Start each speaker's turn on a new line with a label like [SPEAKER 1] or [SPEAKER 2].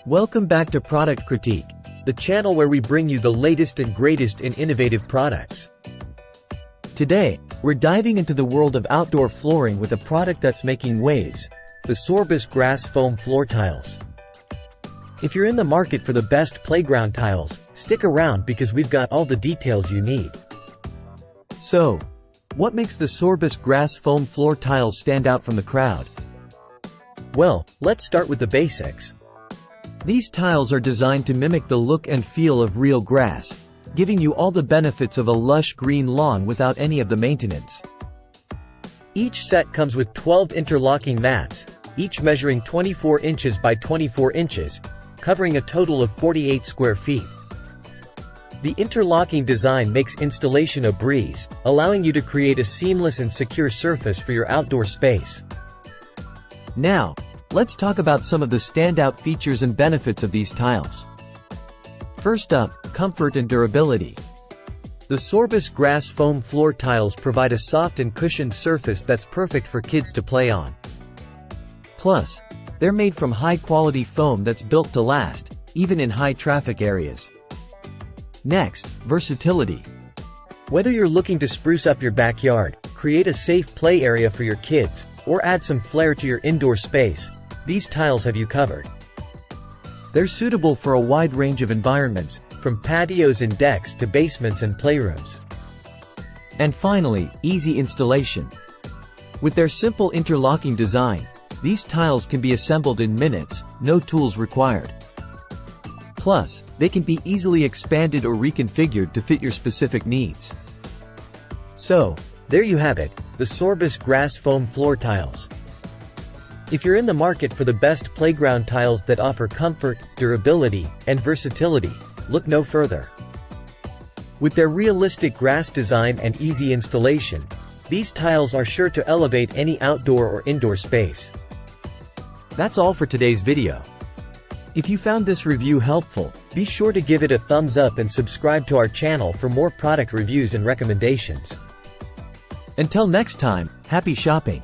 [SPEAKER 1] Welcome back to Product Critique, the channel where we bring you the latest and greatest in innovative products. Today, we're diving into the world of outdoor flooring with a product that's making waves, the Sorbus grass foam floor tiles. If you're in the market for the best playground tiles, stick around because we've got all the details you need. So, what makes the Sorbus grass foam floor tiles stand out from the crowd? Well, let's start with the basics. These tiles are designed to mimic the look and feel of real grass, giving you all the benefits of a lush green lawn without any of the maintenance. Each set comes with 12 interlocking mats, each measuring 24 inches by 24 inches, covering a total of 48 square feet. The interlocking design makes installation a breeze, allowing you to create a seamless and secure surface for your outdoor space. Now, let's talk about some of the standout features and benefits of these tiles. First up, comfort and durability. The Sorbus grass foam floor tiles provide a soft and cushioned surface that's perfect for kids to play on. Plus, they're made from high-quality foam that's built to last, even in high-traffic areas. Next, versatility. Whether you're looking to spruce up your backyard, create a safe play area for your kids, or add some flair to your indoor space, these tiles have you covered. They're suitable for a wide range of environments, from patios and decks to basements and playrooms. And finally, easy installation. With their simple interlocking design, these tiles can be assembled in minutes, no tools required. Plus, they can be easily expanded or reconfigured to fit your specific needs. So, there you have it, the Sorbus grass foam floor tiles. If you're in the market for the best playground tiles that offer comfort, durability, and versatility, look no further. With their realistic grass design and easy installation, these tiles are sure to elevate any outdoor or indoor space. That's all for today's video. If you found this review helpful, be sure to give it a thumbs up and subscribe to our channel for more product reviews and recommendations. Until next time, happy shopping!